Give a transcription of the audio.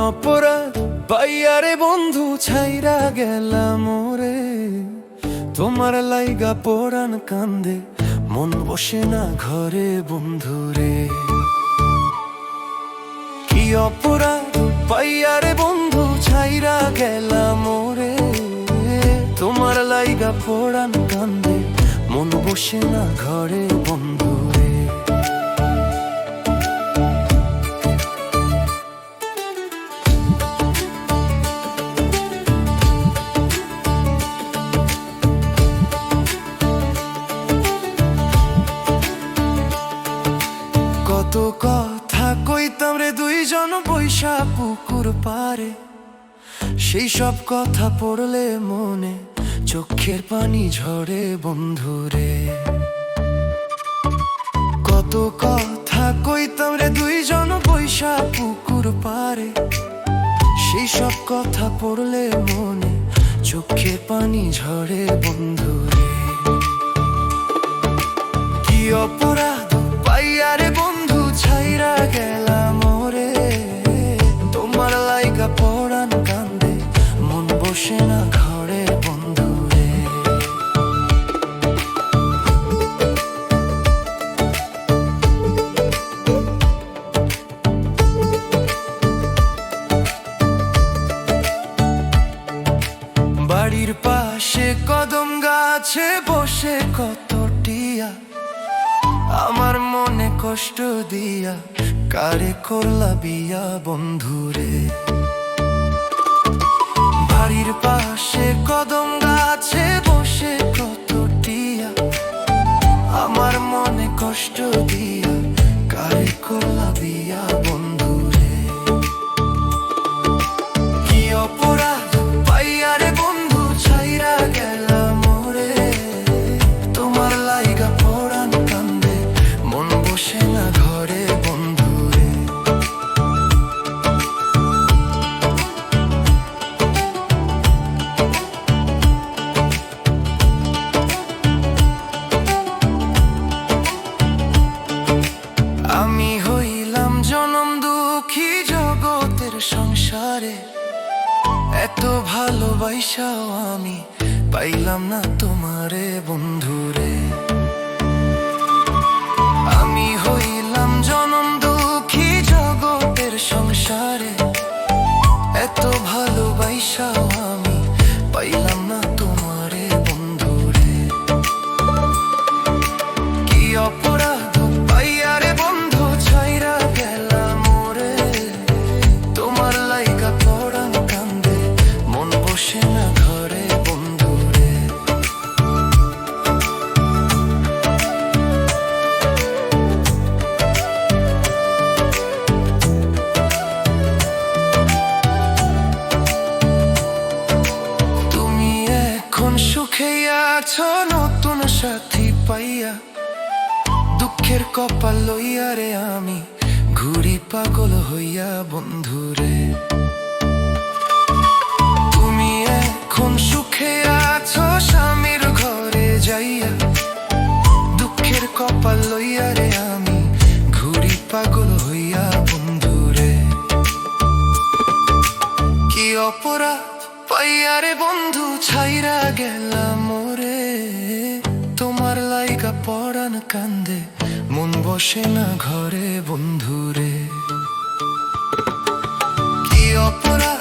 অপরাধ পাইয়ারে বন্ধু ছাইরা গেলাম ওরে, তোমার লাইগা পরাণ কান্দে মন বসে না ঘরে বন্ধুরে। কি অপরাধ পাইয়ারে বন্ধু ছাইরা গেলাম ওরে, তোমার লাইগা পরাণ কান্দে মন বসে না ঘরে বন্ধুরে। কত কথা কইতাম রে দুইজন বৈশা পুকুর পারে, সেই সব কথা পড়লে মনে চোখের পানি ঝরে বন্ধুরে। কত কথা কইতাম রে দুইজন বৈশা পুকুর পারে, সেই সব কথা পড়লে মনে চোখের পানি ঝরে বন্ধুরে। কি অপরাধ পাইয়ারে বন্ধু ছাইরা গেলাম ওরে, তোমার লাইগা পরাণ কান্দে মন বসে না ঘরে বন্ধুরে। বাড়ির পাশে কদম গাছে বসে কত টিয়া, আমার মনে কষ্ট দিয়া কারে করলা বিয়া বন্ধুরে। বাড়ির পাশে কদম গাছে বসে কত টিয়া, আমার মনে কষ্ট দিয়া কারে করলা বিয়া বন্ধুরে। কি অপরাধ পাইয়ারে বন্ধু ছাইরা গেলাম ওরে, তোমার লাইগা পরাণ কান্দে মন বসে না ঘরে বন্ধুরে। আমি হইলাম জনম দুঃখী জগতের সংসারে, এত ভালোবাসাও আমি পাইলাম না তোমারে বন্ধুরে। আমি হইলাম জনম দুঃখী জগতের সংসারে, এত ভালোবাসাও আমি পাইলাম না তোমারে বন্ধুরে। কি অপরাধ পাইয়ারে বন্ধু ছাইরা গেলাম ওরে, তোমার লাইগা পরাণ কান্দে মন বসে না ঘরে বন্ধুরে। তুমি এখন সুখে আছো নতুন সাথী পাইয়া, দুঃখের কপাল লইয়া রে আমি ঘুরি পাগল হইয়া বন্ধুরে। তুমি এখন সুখে আছো স্বামীর ঘরে যাইয়া, দুঃখের কপাল লইয়া রে আমি ঘুরি পাগল হইয়া বন্ধুরে। কি অপরাধ পাইয়ারে বন্ধু ছাইরা গেলাম ওরে, তোমার লাইগা পরাণ কান্দে মন বসে না ঘরে বন্ধুরে। কি অপরাধ